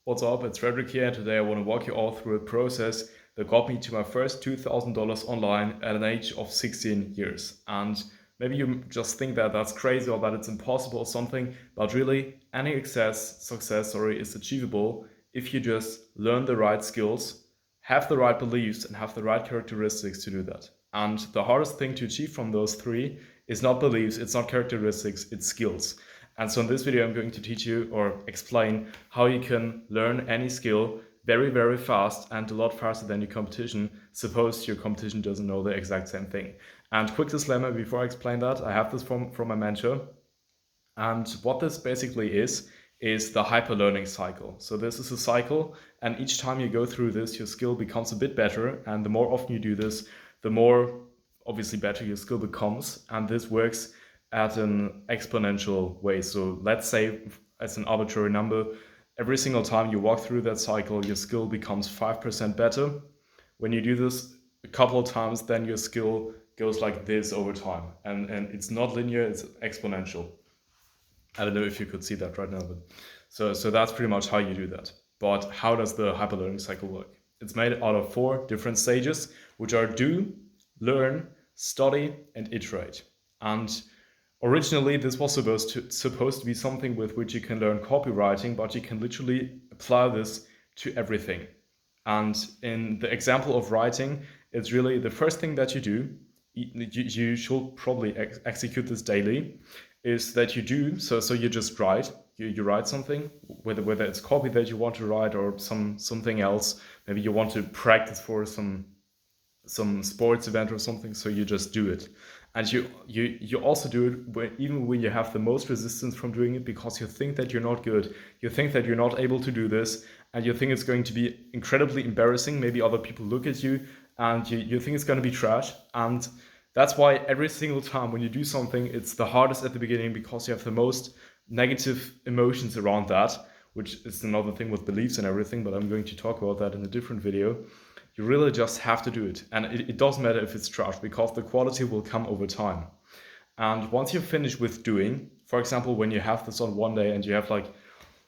What's up? It's Frederick here, and today I want to walk you all through a process that got me to my first $2,000 online at an age of 16 years. And maybe you just think that that's crazy or that it's impossible or something, but really, any success, is achievable if you just learn the right skills, have the right beliefs, and have the right characteristics to do that. And the hardest thing to achieve from those three is not beliefs, it's not characteristics, it's skills. And so in this video, I'm going to teach you or explain how you can learn any skill very, very fast and a lot faster than your competition. Suppose your competition doesn't know the exact same thing. And quick disclaimer before I explain that, I have this from my mentor. And what this basically is the hyper-learning cycle. So this is a cycle, and each time you go through this, your skill becomes a bit better. And the more often you do this, the more obviously better your skill becomes. And this works at an exponential way. So let's say, as an arbitrary number, every single time you walk through that cycle, your skill becomes 5% better. When you do this a couple of times, then your skill goes like this over time. And it's not linear, it's exponential. I don't know if you could see that right now, but so that's pretty much how you do that. But how does the hyperlearning cycle work? It's made out of 4 different stages, which are do, learn, study, and iterate. And originally, this was supposed to be something with which you can learn copywriting, but you can literally apply this to everything. And in the example of writing, it's really the first thing that you do. You should probably execute this daily. Is that you do so you just write. You write something, whether it's copy that you want to write or something else. Maybe you want to practice for some sports event or something, so you just do it. And you also do it even when you have the most resistance from doing it, because you think that you're not good, you think that you're not able to do this, and you think it's going to be incredibly embarrassing. Maybe other people look at you and you think it's going to be trash. And that's why every single time when you do something, it's the hardest at the beginning, because you have the most negative emotions around that, which is another thing with beliefs and everything, but I'm going to talk about that in a different video. You really just have to do it. And it doesn't matter if it's trash, because the quality will come over time. And once you're finished with doing, for example, when you have this on one day and you have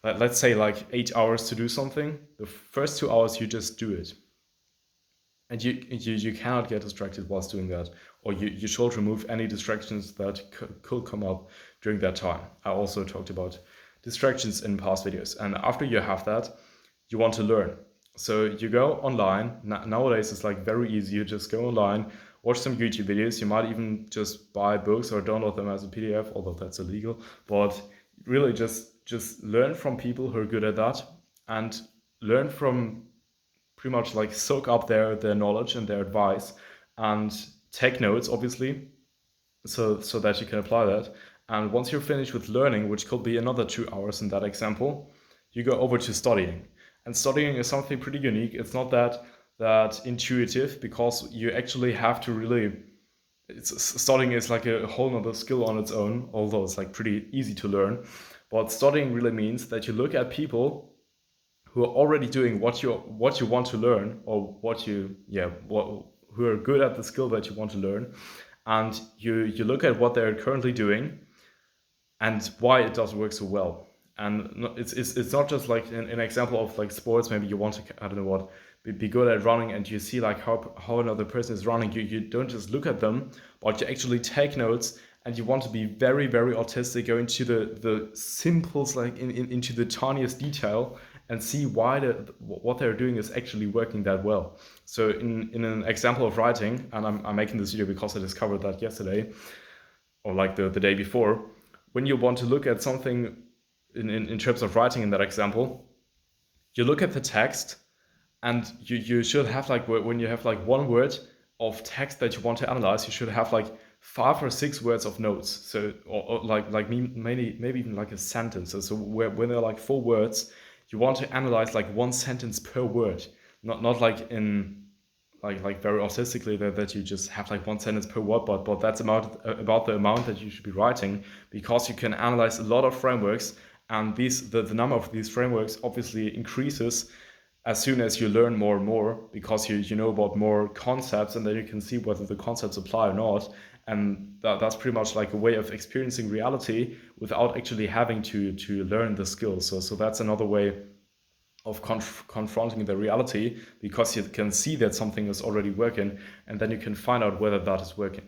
let's say 8 hours to do something, the first 2 hours you just do it. And you cannot get distracted whilst doing that, or you should remove any distractions that could come up during that time. I also talked about distractions in past videos. And after you have that, you want to learn. So you go online. Nowadays it's very easy. You just go online, watch some YouTube videos. You might even just buy books or download them as a PDF, although that's illegal. But really just learn from people who are good at that, and learn from pretty much soak up their knowledge and their advice, and take notes, obviously, so that you can apply that. And once you're finished with learning, which could be another 2 hours in that example, you go over to studying. And studying is something pretty unique. It's not that intuitive, because you actually have to really, studying is a whole nother skill on its own, although it's pretty easy to learn. But studying really means that you look at people who are already doing what you want to learn, or who are good at the skill that you want to learn, and you look at what they're currently doing and why it doesn't work so well. And it's not just an example of sports. Maybe you want to, I don't know what, be good at running, and you see how another person is running. You don't just look at them, but you actually take notes, and you want to be very, very artistic, go into the simples, into the tiniest detail, and see why what they're doing is actually working that well. So in an example of writing, and I'm making this video because I discovered that yesterday, or the day before, when you want to look at something in terms of writing in that example, you look at the text, and you should have when you have one word of text that you want to analyze, you should have 5 or 6 words of notes. So or maybe even a sentence. So when there are 4 words, you want to analyze 1 sentence per word, not in very artistically that you just have 1 sentence per word, but that's about the amount that you should be writing, because you can analyze a lot of frameworks, and the number of these frameworks obviously increases as soon as you learn more and more, because you know about more concepts, and then you can see whether the concepts apply or not. And that's pretty much a way of experiencing reality without actually having to learn the skills. So that's another way of confronting the reality, because you can see that something is already working, and then you can find out whether that is working.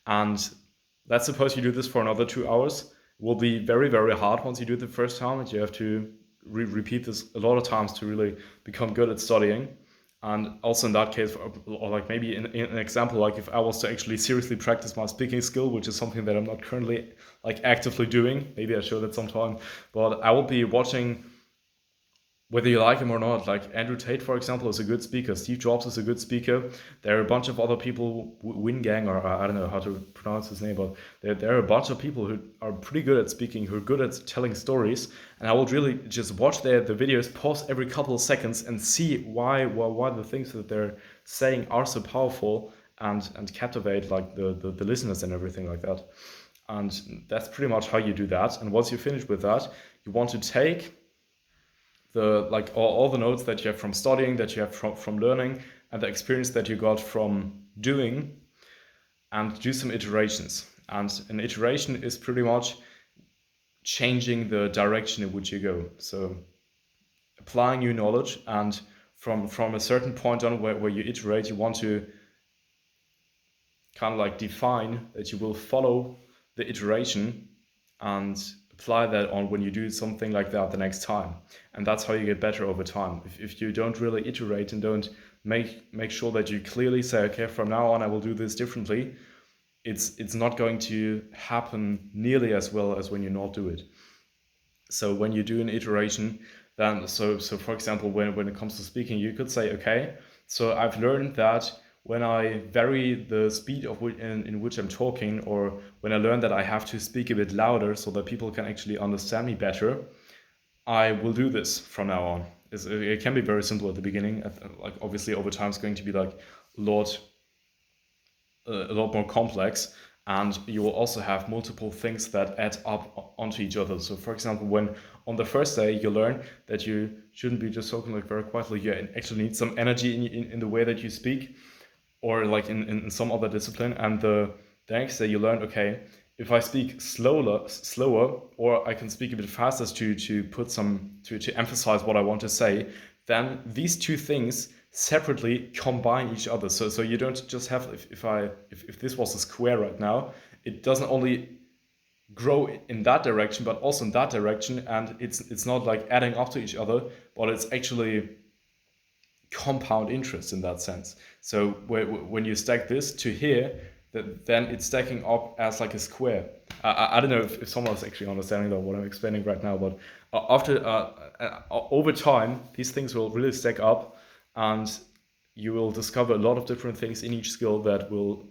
And let's suppose you do this for another 2 hours. It will be very, very hard once you do it the first time, and you have to repeat this a lot of times to really become good at studying. And also in that case, or like maybe in an example, like if I was to actually seriously practice my speaking skill, which is something that I'm not currently like actively doing, maybe I should at some time, but I will be watching, whether you like him or not, like Andrew Tate, for example, is a good speaker. Steve Jobs is a good speaker. There are a bunch of other people, Wingang, or I don't know how to pronounce his name, but there are a bunch of people who are pretty good at speaking, who are good at telling stories. And I would really just watch the videos, pause every couple of seconds, and see why the things that they're saying are so powerful and captivate like the listeners and everything like that. And that's pretty much how you do that. And once you finish with that, you want to take the like all the notes that you have from studying, that you have from learning, and the experience that you got from doing, and do some iterations. And an iteration is pretty much changing the direction in which you go. So applying new knowledge, and from a certain point on where you iterate, you want to kind of like define that you will follow the iteration and apply that on when you do something like that the next time. And that's how you get better over time. If you don't really iterate and don't make sure that you clearly say, okay, from now on I will do this differently, it's not going to happen nearly as well as when you not do it. So when you do an iteration, then so for example, when it comes to speaking, you could say, okay, so I've learned that when I vary the speed of in which I'm talking, or when I learn that I have to speak a bit louder so that people can actually understand me better, I will do this from now on. It can be very simple at the beginning. Like obviously over time it's going to be like a lot more complex, and you will also have multiple things that add up onto each other. So for example, when on the first day you learn that you shouldn't be just talking like very quietly, you actually need some energy in the way that you speak, or like in some other discipline. And the next day you learn, okay, if I speak slower, or I can speak a bit faster to put some to emphasize what I want to say, then these two things separately combine each other. So you don't just have, if this was a square right now, it doesn't only grow in that direction but also in that direction, and it's not like adding up to each other, but it's actually compound interest in that sense. So when you stack this to here, then it's stacking up as like a square. I don't know if someone's actually understanding that what I'm explaining right now, but over time these things will really stack up, and you will discover a lot of different things in each skill that will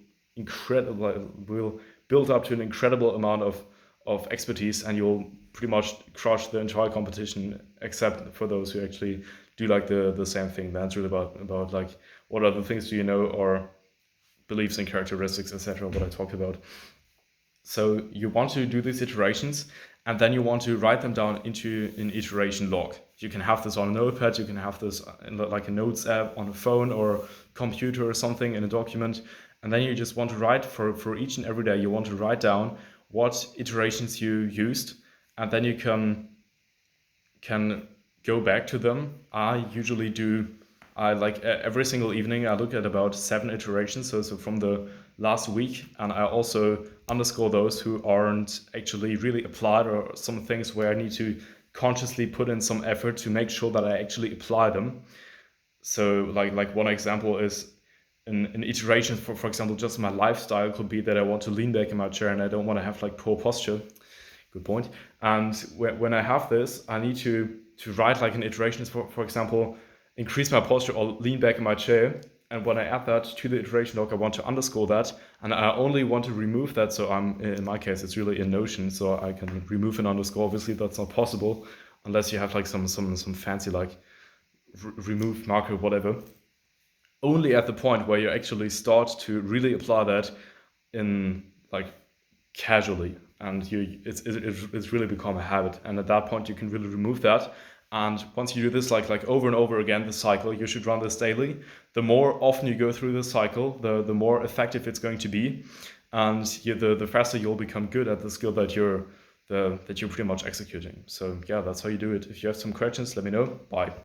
build up to an incredible amount of expertise, and you'll pretty much crush the entire competition, except for those who actually do like the same thing. That's really about like what other things do you know, or beliefs and characteristics, etc., what I talked about. So you want to do these iterations, and then you want to write them down into an iteration log. You can have this on a notepad, you can have this in like a notes app on a phone or computer or something in a document, and then you just want to write for each and every day, you want to write down what iterations you used, and then you can go back to them. I usually do, I like every single evening I look at about 7 iterations, so from the last week, and I also underscore those who aren't actually really applied, or some things where I need to consciously put in some effort to make sure that I actually apply them. So like one example is an iteration for example, just my lifestyle could be that I want to lean back in my chair and I don't want to have like poor posture. Good point. And when I have this, I need to write like an iteration for example, increase my posture or lean back in my chair. And when I add that to the iteration log, I want to underscore that, and I only want to remove that. So in my case, it's really in Notion, so I can remove an underscore. Obviously, that's not possible unless you have like some fancy like remove marker, whatever. Only at the point where you actually start to really apply that in like casually, and it's really become a habit. And at that point, you can really remove that. And once you do this like over and over again, the cycle, you should run this daily. The more often you go through this cycle, the more effective it's going to be, and the faster you'll become good at the skill that you're pretty much executing. So yeah, that's how you do it. If you have some questions, let me know. Bye.